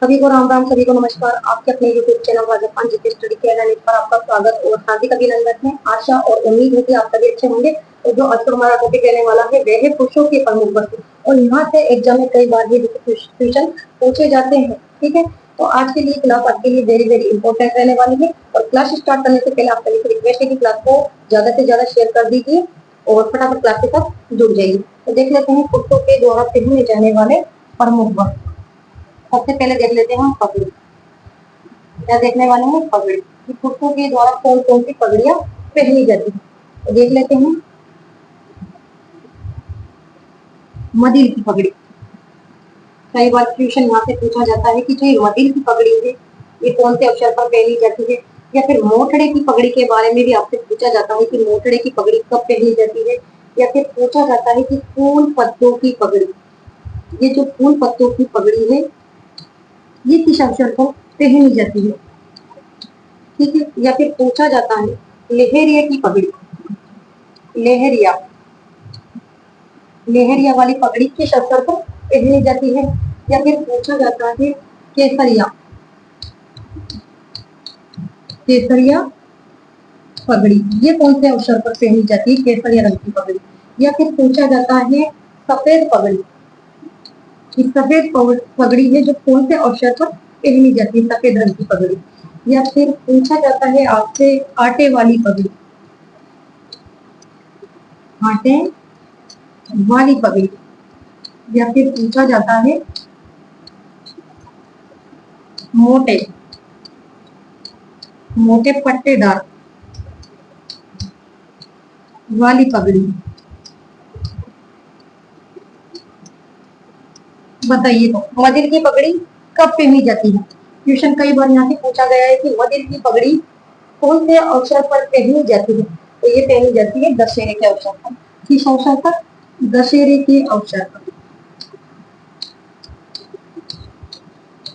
सभी को राम राम, सभी को नमस्कार। आपके अपने YouTube channel Rajasthan GK study academy पर आपका स्वागत और हार्दिक अभिनंदन है। आशा और उम्मीद है कि आप सभी अच्छे होंगे। तो जो आज हमारा टॉपिक रहने वाला है वह है पुरुषों के प्रमुख वस्तु, और यहाँ से एग्जाम में कई बार ये क्वेश्चन पूछे जाते हैं। ठीक है, तो आज के लिए क्लास आपके लिए वेरी वेरी इंपॉर्टेंट रहने वाली है। और क्लास स्टार्ट करने से पहले आप सभी से रिक्वेस्ट है कि क्लास को ज्यादा से ज्यादा शेयर कर दीजिए और फटाफट क्लास के साथ जुड़ जाइए। तो देख लेते हैं पुरुषों के द्वारा पहने जाने वाले प्रमुख वस्त्र। सबसे पहले देख लेते हैं हम पगड़ी। क्या देखने वाले हैं? पगड़ी। कि पुरुषों के द्वारा कौन कौन सी पगड़ियां पहनी जाती है, तो देख लेते हैं। मदिर की पगड़ी। कई बार क्वेश्चन यहाँ से पूछा जाता है कि जो ये मदिर की पगड़ी है ये कौन से अवसर पर पहनी जाती है, या फिर मोटड़े की पगड़ी के बारे में भी आपसे पूछा जाता है कि मोटड़े की पगड़ी कब पहनी जाती है, या फिर पूछा जाता है कि फूल पत्तों की पगड़ी, ये जो फूल पत्तों की पगड़ी है ये किस अवसर पर पहनी जाती है। ठीक है, या फिर पूछा जाता है लहरिया की पगड़ी, लहरिया, लहरिया वाली पगड़ी किस अवसर पर पहनी जाती है, या फिर पूछा जाता है केसरिया, केसरिया पगड़ी ये कौन से अवसर पर पहनी जाती है, केसरिया रंग की पगड़ी। या फिर पूछा जाता है सफेद पगड़ी, कि सफेद पगड़ी है जो कौन से अवसर पर पहनी जाती है, सफेद रंग की पगड़ी। या फिर पूछा जाता है आपसे आटे वाली पगड़ी, आटे वाली पगड़ी। या फिर पूछा जाता है मोटे मोटे पट्टेदार वाली पगड़ी। बताइए तो मदिर की पगड़ी कब पहनी जाती है। क्वेश्चन कई बार यहाँ से पूछा गया है कि मदिर की पगड़ी कौन से अवसर पर पहनी जाती है, तो ये पहनी जाती है दशहरे के अवसर पर। किस अवसर पर? दशहरे के अवसर पर।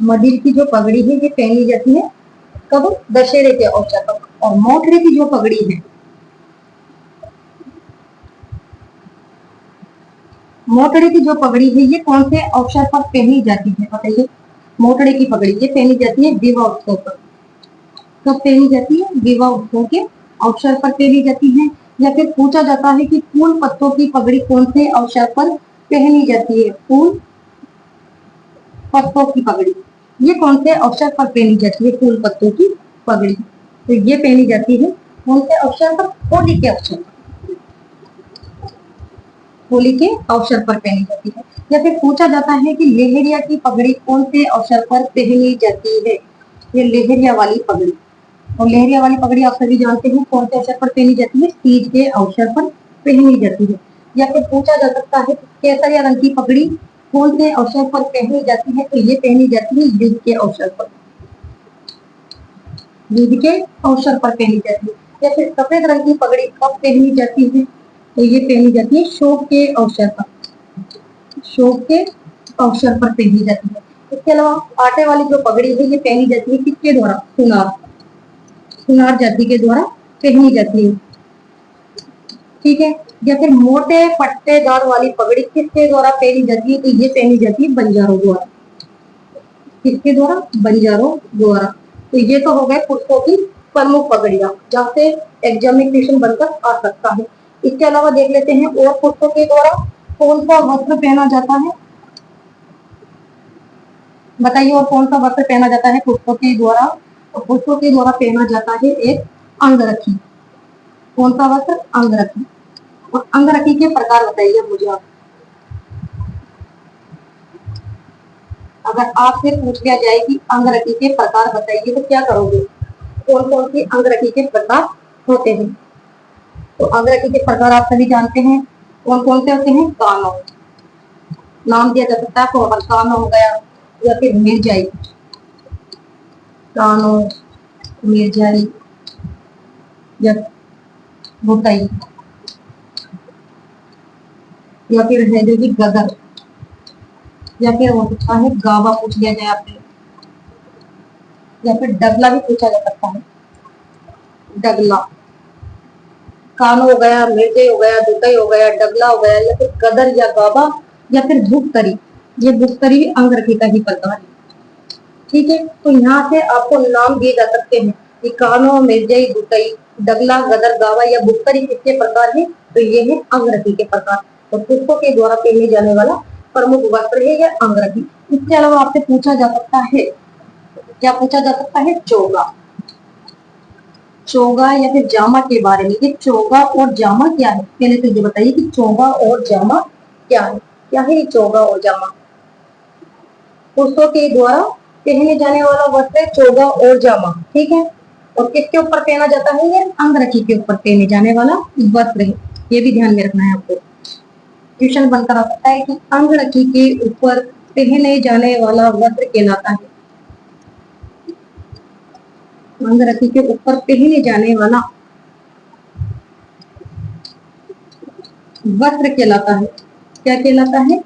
मदिर की जो पगड़ी है ये पहनी जाती है कब? दशहरे के अवसर पर। और मोटरे की जो पगड़ी है, मोटड़े की जो पगड़ी है ये कौन से अवसर पर पहनी जाती है, बताइए। मोटड़े की पगड़ी ये पहनी जाती है विवाह उत्सव पर। कब पहनी जाती है? विवाह उत्सव के अवसर पर पहनी जाती है। या फिर पूछा जाता है कि फूल पत्तों की पगड़ी कौन से अवसर पर पहनी जाती है, फूल पत्तों की पगड़ी ये कौन से अवसर पर पहनी जाती है, फूल पत्तों की पगड़ी। तो ये पहनी जाती है कौन से अवसर पर? होली के अवसर पर, होली के अवसर पर पहनी जाती है। या फिर पूछा जाता है कि लहरिया की पगड़ी कौन से अवसर पर पहनी जाती है, ये लहरिया वाली पगड़ी। और लहरिया वाली पगड़ी आप सभी जानते हैं कौन से अवसर पर पहनी जाती है, तीज के अवसर पर पहनी जाती है। या फिर पूछा जा सकता है केसरिया रंग की पगड़ी कौन से अवसर पर पहनी जाती है, तो ये पहनी जाती है युद्ध के अवसर पर, युद्ध के अवसर पर पहनी जाती है। या फिर सफेद रंग की पगड़ी कब पहनी जाती है, तो ये पहनी जाती है शोक के अवसर पर, शोक के अवसर पर पहनी जाती है। इसके अलावा आटे वाली जो पगड़ी है ये पहनी जाती है किसके द्वारा? सुनार, सुनार जाति के द्वारा पहनी जाती है। ठीक है, या फिर मोटे पट्टेदार वाली पगड़ी किसके द्वारा पहनी जाती है, तो ये पहनी जाती है बंजारों द्वारा। किसके द्वारा? बंजारों द्वारा। तो ये तो हो गए पुरुषों की प्रमुख पगड़ियां जहाँ से एग्जाम में क्वेश्चन बनकर आ सकता है। इसके अलावा देख लेते हैं और पुरुषों के द्वारा कौन सा वस्त्र पहना जाता है, बताइए। और कौन सा वस्त्र पहना जाता है पुरुषों के द्वारा? तो पुरुषों के द्वारा पहना जाता है एक अंगरखी। कौन सा वस्त्र? अंगरखी। और अंगरखी के प्रकार बताइए मुझे आप। अगर आपसे पूछ लिया जाए कि अंगरखी के प्रकार बताइए तो क्या करोगे? कौन कौन सी अंगरखी के प्रकार होते हैं? तो अंगरखी के प्रकार आप सभी जानते हैं कौन कौन से होते हैं। कानो, नाम दिया जा सकता है कोहबर कानो हो गया, या फिर मिर्जाई, कानो, मिर्जाई या भुटाई, या फिर है जो कि गदर, या फिर हो सकता है गावा पूछ लिया जाए आपसे, या फिर डगला भी पूछा जा सकता है, डगला। कानो हो गया, मिर्जे हो गया, दुतई हो गया, डगला हो गया, या फिर गदर या गाबा, या फिर भुगतरी। ये भुगतरी भी अंगरखी का ही प्रकार है। ठीक है, तो यहाँ से आपको नाम दिए जा सकते हैं कि कानो, मिर्जई, दुतई, डगला, गदर, गावा या बुक्करी किसके प्रकार है, तो ये है अंगरखी के प्रकार। तो पुष्पों के द्वारा पहने जाने वाला प्रमुख वस्त्र है यह अंगरखी। इसके अलावा आपसे पूछा जा सकता है, क्या पूछा जा सकता है, चोगा। चोगा या फिर जामा के बारे में। ये चोगा और जामा क्या है, पहले तो ये बताइए कि चोगा और जामा क्या है। क्या है ये चोगा और जामा? पुरुषों के द्वारा पहने जाने वाला वस्त्र है चोगा और जामा, ठीक है। और किसके ऊपर पहना जाता है, ये अंगरखी के ऊपर पहने जाने वाला वस्त्र है। ये भी ध्यान में रखना है आपको। क्वेश्चन बनकर आ सकता है कि अंगरखी के ऊपर पहने जाने वाला वस्त्र कहलाता है, अंगरखी के ऊपर पहने जाने वाला वस्त्र कहलाता है, क्या कहलाता है,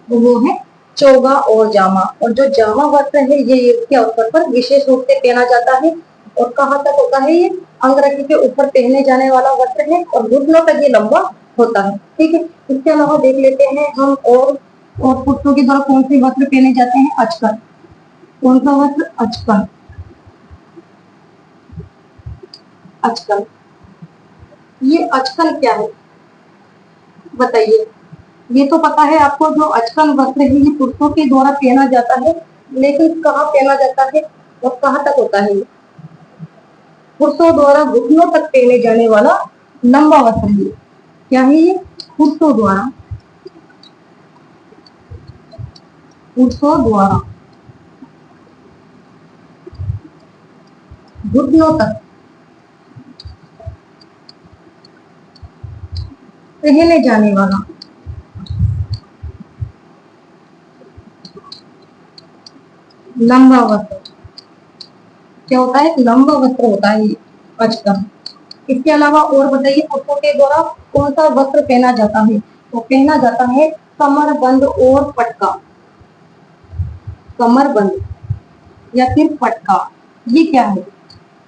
वो है चोगा और जामा। और जो जामा वस्त्र है ये युद्ध के अवसर पर विशेष रूप से पहना जाता है। और कहाँ तक होता है ये, अंगरखी के ऊपर पहने जाने वाला वस्त्र है और घुटनों तक ये लंबा होता है, ठीक है। इसके अलावा देख लेते हैं हम और पुरुषों के द्वारा कौन से वस्त्र पहने जाते हैं, अचकन। कौन सा वस्त्र, अचकन। अचकन, ये अचकन क्या है बताइए। ये तो पता है आपको, जो अचकन वस्त्र है ये पुरुषों के द्वारा पहना जाता है, लेकिन कहाँ पहना जाता है और कहाँ तक होता है। पुरुषों द्वारा घुटनों तक पहने जाने वाला लंबा वस्त्र है। क्या है ये, पुरुषों द्वारा घुटनों तक पहने जाने वाला लंबा वस्त्र क्या होता है, लंबा वस्त्र होता है ये अचकन। इसके अलावा और बताइए, पुरुषों के द्वारा कौन सा वस्त्र पहना जाता है, तो पहना जाता है कमरबंद और पटका। कमरबंद या फिर पटका, ये क्या है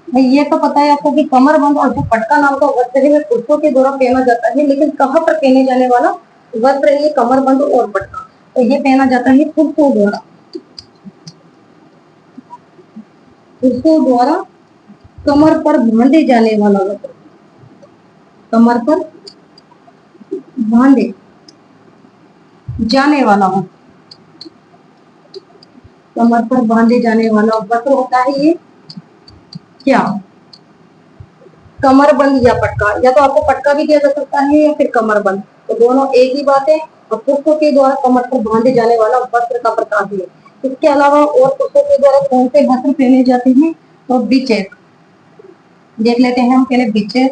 भाई, ये तो पता है आपको कि कमरबंद और जो पटका नाम का वस्त्र है पुरुषों के द्वारा पहना जाता है, लेकिन कहाँ पर पहने जाने वाला वस्त्र है ये कमरबंद और पटका, तो ये पहना जाता है पुरुषों द्वारा, पुरुषों द्वारा कमर पर बांधे जाने वाला वस्त्र, कमर पर बांधे जाने वाला वस्त्र, कमर पर बांधे जाने वाला वस्त्र होता है ये क्या, कमरबंद या पटका। या तो आपको पटका भी दिया जा सकता है या फिर कमरबंद, तो दोनों एक ही बात है। और पुरुषों के द्वारा कमर पर बांधे जाने वाला वस्त्र का प्रकार है। इसके अलावा और पुरुषों के द्वारा कौन से वस्त्र पहने जाते हैं, तो ब्रीचेस देख लेते हैं हम पहले। ब्रीचेस,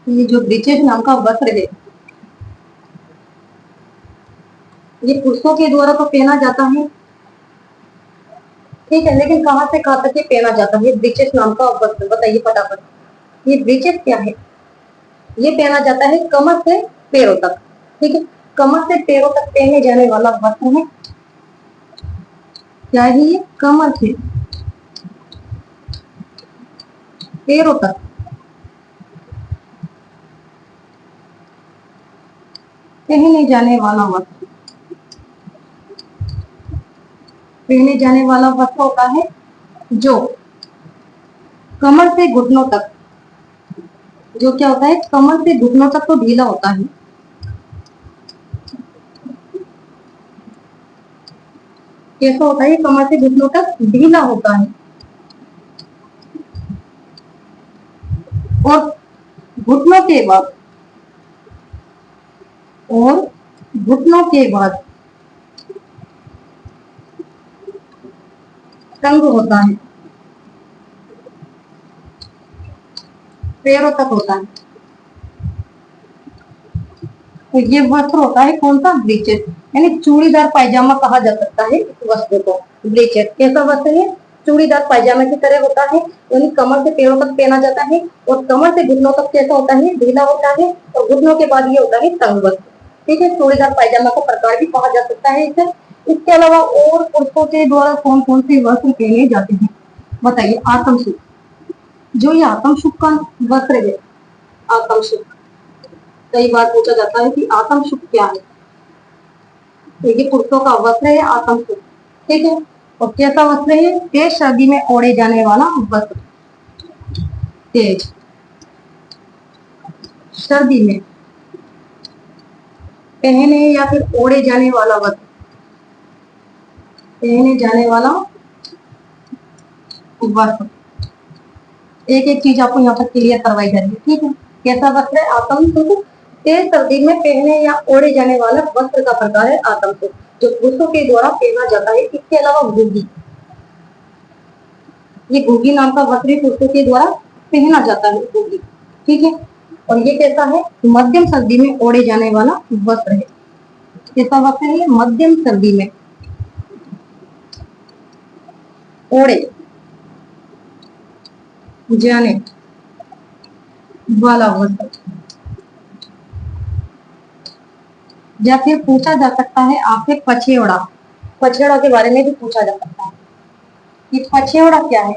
ये जो ब्रीचेस नाम का वस्त्र है ये पुरुषों के द्वारा तो पहना जाता है, ठीक है, लेकिन कहां से कहां तक ये पहना जाता है ब्रीचेस नाम का वस्त्र, बताइए फटाफट। ये ब्रीचेस क्या है, ये पहना जाता है कमर से पैरों तक, ठीक है, कमर से पैरों तक पहने जाने वाला वस्त्र है। क्या है ये, कमर से पैरों तक पहने जाने वाला वस्त्र, पहने जाने वाला वस्त्र होता है जो कमर से घुटनों तक, जो क्या होता है, कमर से घुटनों तक तो ढीला होता है, कैसा होता है, कमर से घुटनों तक ढीला होता है और घुटनों के बाद, और घुटनों के बाद तंग होता है, पैरों तक होता है। तो ये वस्त्र होता है कौन सा, ब्रीचेस, यानी चूड़ीदार पायजामा कहा जा सकता है इस वस्त्र को। ब्रीचेस कैसा वस्त्र है, चूड़ीदार पायजामा की तरह होता है, यानी कमर से पैरों तक पहना जाता है और कमर से घुटनों तक कैसा होता है, ढीला होता है और घुटनों के बाद ये होता है तंग वस्त्र, ठीक है। चूड़ीदार पायजामा का प्रकार भी कहा जा सकता है इसे। इसके अलावा और पुरुषों के द्वारा कौन कौन से वस्त्र पहने जाते हैं, बताइए। आत्मसुख, जो ये आत्मसुख का वस्त्र है, आत्मसुख कई बार पूछा जाता है कि आत्मसुख क्या है, ये पुरुषों का वस्त्र है आतम सूट, ठीक है। और कैसा वस्त्र है? तेज सर्दी में ओढ़े जाने वाला वस्त्र, तेज सर्दी में पहने या फिर ओढ़े जाने वाला वस्त्र, पहने जाने वाला वस्त्र। एक एक चीज आपको यहाँ पर क्लियर करवाई जा रही है, ठीक है। कैसा वस्त्र है? आतम सूट। तेज सर्दी में पहने या ओढ़े जाने वाला वस्त्र का प्रकार है आतम सूट, जो पुरुषों के द्वारा पहना जाता है। इसके अलावा घुघी, ये घुघी नाम का वस्त्र पुरुषों के द्वारा पहना जाता है, घुघी, ठीक है। और ये कैसा है? मध्यम सर्दी में ओढ़े जाने वाला वस्त्र है। कैसा वस्त्र है? मध्यम सर्दी में ओढ़े जाने वाला वस्त्र। या फिर पूछा जा सकता है आपसे पछेड़ा, पछेड़ा के बारे में भी पूछा जा सकता है कि पछेड़ा क्या है?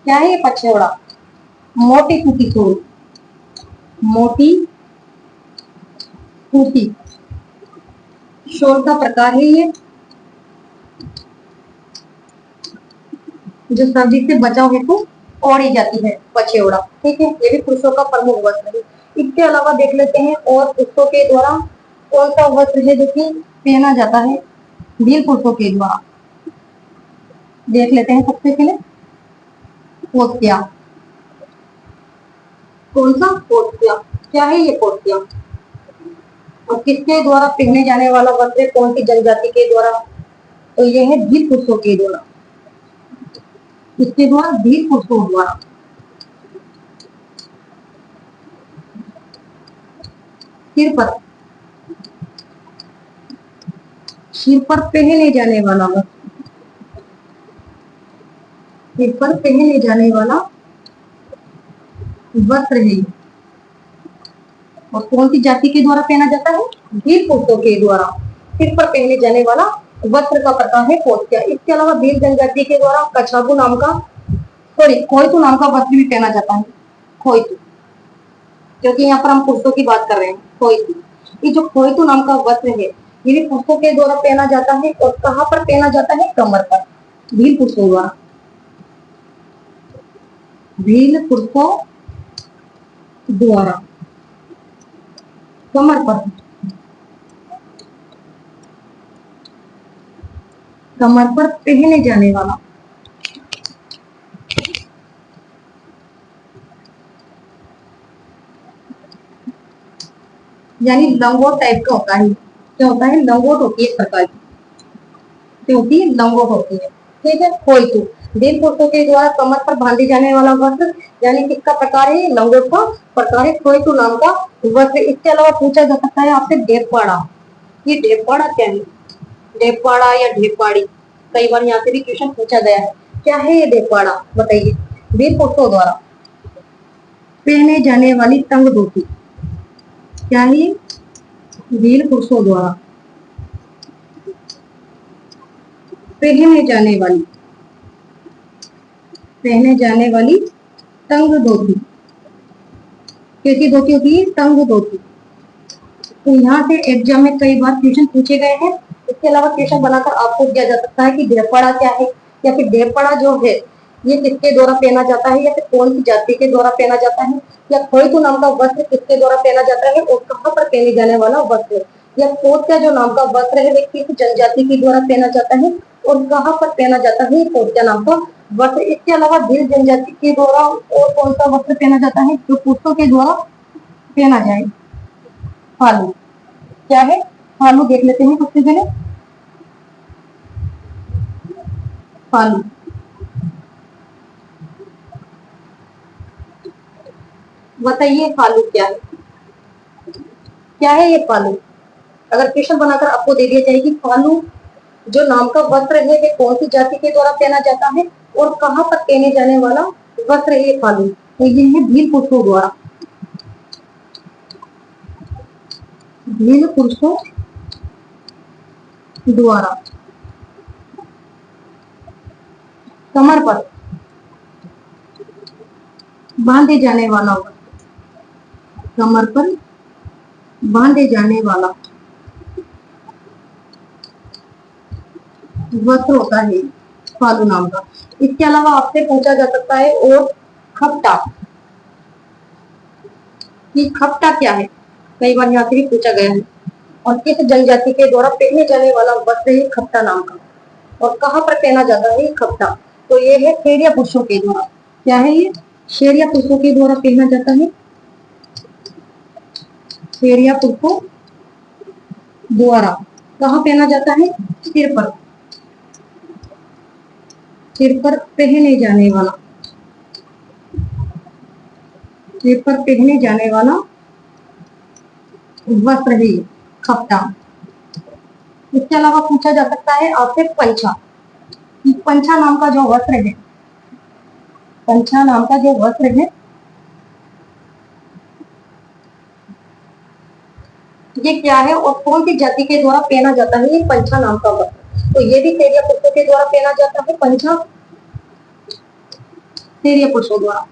क्या है ये पछेड़ा? मोटी सूती सोल, मोटी सूती शोल का प्रकार है ये, जो सर्दी से बचाव हेतु ओढ़ी जाती है, पछेड़ा, ठीक है। ये भी पुरुषों का प्रमुख वस्त्र है। इसके अलावा देख लेते हैं और पुरुषों के द्वारा कौन सा वस्त्र है जो कि पहना जाता है वीर पुरुषों के द्वारा। देख लेते हैं सबसे पहले पोत्या। कौन सा? पोत्या। क्या है ये पोत्या? और किसके द्वारा पहने जाने वाला वस्त्र? कौन सी जनजाति के द्वारा? तो ये है वीर पुरुषों के द्वारा। किसके द्वारा? वीर पुरुषों द्वारा। सिर पर, सिर पर पहने जाने वाला वस्त्र, सिर पर पहने जाने वाला वस्त्र है। और कौन सी जाति के द्वारा पहना जाता है? वीर पुरुषों के द्वारा सिर पर पहने जाने वाला वस्त्र का प्रकार है पोत्या। इसके अलावा भील जनजाति के द्वारा कछाबू नाम का, सॉरी, खोइतू नाम का वस्त्र भी पहना जाता है। खोइतू, क्योंकि यहाँ पर हम पुरुषों की बात कर रहे हैं। खोइतू, ये जो खोइतू नाम का वस्त्र है ये भी पुरुषों के द्वारा पहना जाता है। और कहाँ पर पहना जाता है? कमर पर, भील पुरुषों द्वारा, भील पुरुषों द्वारा कमर पर, कमर पर पहने जाने वाला। यानी लंगोट टाइप का होता है। क्या होता है? लंगोट होती है प्रकार की, क्योंकि लंगोट होती है, ठीक है। खोइतू वीर पुरुषों के द्वारा कमर पर बांधे जाने वाला वस्त्र, यानी किसका प्रकार है? लंगोट का प्रकार है खोइतू नाम का वस्त्र। इसके अलावा पूछा जा सकता है आपसे ढेपाड़ा। ये ढेपाड़ा क्या है? ढेपाड़ा या ढेपाड़ी, कई बार यहाँ से भी क्वेश्चन पूछा गया है। क्या है ये ढेपाड़ा? बताइए। वीर पुरुषों द्वारा पहने जाने वाली तंग धोती। क्या है? वीर पुरुषों द्वारा पहने जाने वाली, पहने जाने वाली तंग धोती। कैसी धोती होती है? तंग धोती। तो यहाँ से एग्जाम में कई बार क्वेश्चन पूछे गए हैं। इसके अलावा क्वेश्चन बनाकर आपको दिया जा सकता है कि ढेपड़ा क्या है, या फिर ढेपड़ा जो है ये किसके द्वारा पहना जाता है, या फिर कौन सी जाति के द्वारा पहना जाता है, या खोइतू नाम का वस्त्र किसके द्वारा पहना जाता है और कहाँ पर पहने जाने वाला वस्त्र है, या पोत्या जो नाम का वस्त्र है वो किस जनजाति के द्वारा पहना जाता है और कहाँ पर पहना जाता है पोत्या नाम का वस्त्र। इसके अलावा भील जनजाति के द्वारा और कौन सा वस्त्र पहना जाता है जो पुरुषों के द्वारा पहना जाए? फालू। क्या है? फालू। देख लेते हैं सबसे पहले फालू। बताइए फालू क्या है? क्या है ये फालू? अगर क्वेश्चन बनाकर आपको दे दिया जाए कि फालू जो नाम का वस्त्र है वे कौन सी जाति के द्वारा पहना जाता है और कहाँ पर पहने जाने वाला वस्त्र है फालू, तो ये है भील पुरुषों द्वारा, भील पुरुषों द्वारा कमर पर बांधे जाने वाला वस्त्र, कमर पर बांधे जाने वाला वस्त्र होता है फालू नाम का। इसके अलावा आपसे पूछा जा सकता है और खपटा, कि खपटा क्या है, कई बार यहाँ से भी पूछा गया है। और किस जनजाति के द्वारा पहने जाने वाला वस्त्र है खपटा नाम का, और कहाँ पर पहना जाता है खपटा, तो ये है खेरिया पुरुषों के द्वारा। क्या है ये? खेरिया पुरुषों के द्वारा पहना जाता है, खेरिया पुरुषों द्वारा। कहाँ पहना जाता है? सिर पर, सिर पर पहने जाने वाला, सिर पर पहने जाने वाला वस्त्र है खपटा। इसके अलावा पूछा जा सकता है आपसे पंछा, पंछा नाम का जो वस्त्र है, पंछा नाम का जो वस्त्र है ये क्या है और कौन सी जाति के द्वारा पहना जाता है ये पंछा नाम का वस्त्र, तो ये भी खेरिया पुरुषों के द्वारा पहना जाता है पंछा, खेरिया पुरुषों द्वारा,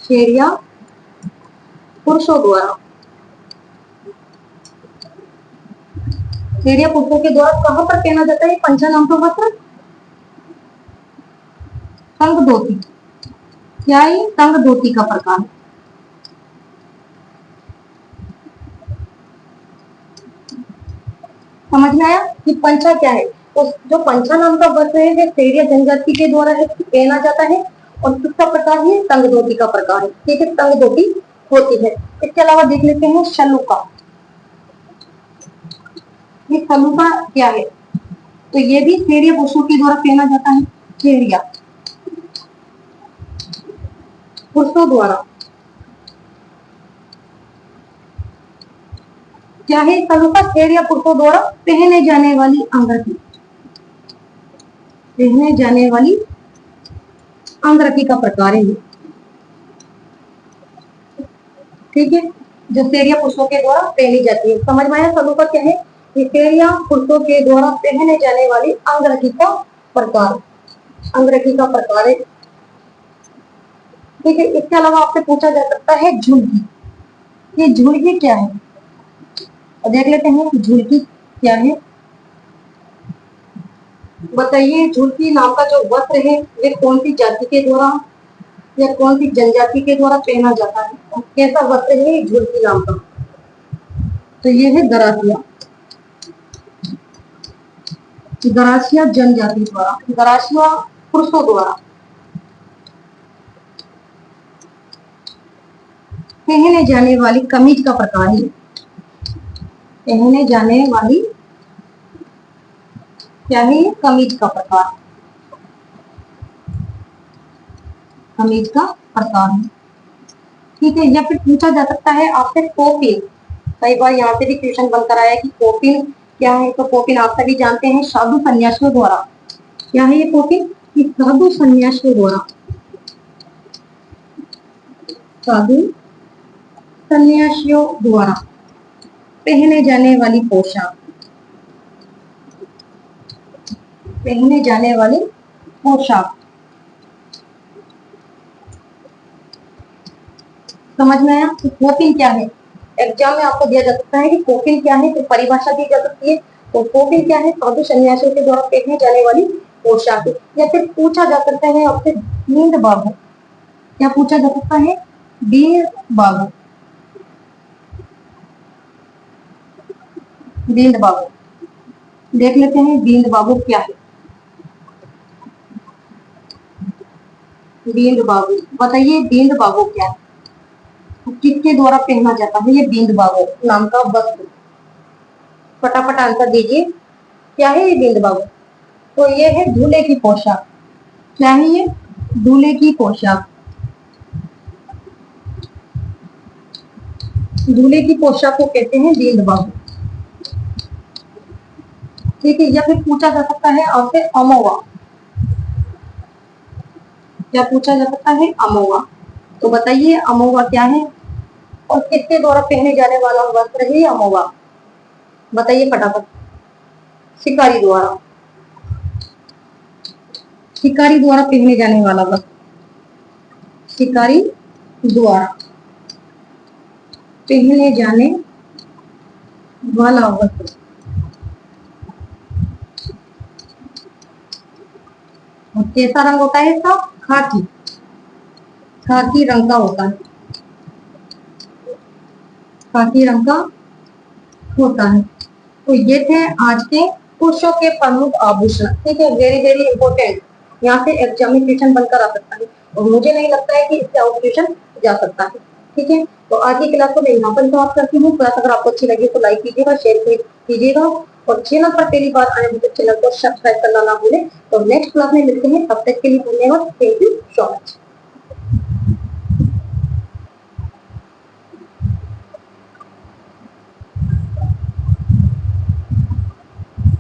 खेरिया पुरुषों द्वारा, खेरिया पुरुषों के द्वारा कहां पर पहना जाता है पंछा नाम का वस्त्र? तंग धोती। क्या है? तंग धोती का प्रकार। समझ में आया कि पंछा क्या है? तो जो पंछा नाम का वस्त्र है वो खेरिया जनजाति के द्वारा है पहना जाता है, और किसका प्रकार है? तंग धोती का प्रकार है। ठीक है, तंग धोती होती है। इसके अलावा देख लेते हैं शलूका। ये शलूका क्या है? तो ये भी खेरिया पुरुषों के द्वारा पहना जाता है, खेरिया पुरुषों द्वारा। क्या है शलूका? खेरिया पुरुषों द्वारा पहने जाने वाली अंगरखी, पहने जाने वाली अंगरखी का प्रकार है। ठीक है, जो खेरिया पुरुषों के द्वारा पहनी जाती है। समझ में आया शलूका क्या है? ये खेरिया पुरुषों के द्वारा पहने जाने वाली अंगरखी का प्रकार, अंगरखी का प्रकार है। ठीक है, इसके अलावा आपसे पूछा जा सकता है झुमकी। ये झुमकी क्या है? देख लेते हैं झुमकी क्या है। बताइए झुमकी नाम का जो वस्त्र है ये कौन सी जाति के द्वारा या कौन सी जनजाति के द्वारा पहना जाता है, और कैसा वस्त्र है झुमकी नाम का? तो ये है गरासिया, गरासिया जनजाति द्वारा, गरासिया पुरुषों द्वारा पहने जाने वाली कमीज का प्रकार है, पहने जाने वाली क्या है? कमीज का प्रकार, कमीज का प्रकार है। ठीक है, या फिर पूछा जा सकता है आपसे कोपिन। कई बार यहाँ से भी क्वेश्चन बनकर आया कि कोपिन क्या है, तो कोपिन आप सभी जानते हैं साधु सन्यासियों द्वारा। क्या है ये कोपिन? कि साधु सन्यासियों द्वारा, साधु सन्यासियों द्वारा पहने जाने वाली पोशाक, पहने जाने वाली पोशाक। समझ में आया कि कोपिन क्या है? एग्जाम में आपको दिया जा सकता है कि कोपिन क्या है, तो परिभाषा दी जा सकती है। तो कोपिन क्या है? साधु सन्यासियों के द्वारा पहने जाने वाली पोशाक। या फिर पूछा जा सकता है आपसे दीन बाबू। क्या पूछा जा सकता है? दीन बाबू, दीन बाबू। देख लेते हैं दीन बाबू क्या है। दीन बाबू, बताइए दीन बाबू क्या है, किसके द्वारा पहना जाता है ये दीन बाबू नाम का वस्त्र? फटाफट आंसर दीजिए, क्या है ये दीन बाबू? तो ये है दूल्हे की पोशाक। क्या है ये? दूल्हे की पोशाक, दूल्हे की पोशाक को कहते हैं दीन बाबू। ठीक है, या फिर पूछा जा सकता है आपसे अमोवा। क्या पूछा जा सकता है? अमोवा। तो बताइए अमोवा क्या है और किसके द्वारा पहने जाने वाला वस्त्र है अमोवा? बताइए फटाफट। शिकारी द्वारा, शिकारी द्वारा पहने जाने वाला वस्त्र, शिकारी द्वारा पहने जाने वाला वस्त्र। कैसा रंग होता है इसका? खाकी, खाकी रंग का होता है, खाकी रंग का होता है। तो ये थे आज के पुरुषों के प्रमुख आभूषण। ठीक है, वेरी वेरी इंपॉर्टेंट, यहाँ से एग्जामिनेशन बनकर आ सकता है और मुझे नहीं लगता है कि इससे आउट क्वेश्चन जा सकता है। ठीक है, तो आज की क्लास को मैं यहाँ पर समाप्त करती हूँ। क्लास अगर आपको अच्छी लगी तो लाइक कीजिएगा, शेयर कीजिएगा और चैनल पर पहली बार आए हो तो चैनल को सब्सक्राइब करना ना भूलें। तो नेक्स्ट क्लास में मिलते हैं, तब तक के लिए धन्यवाद। Thank you so much.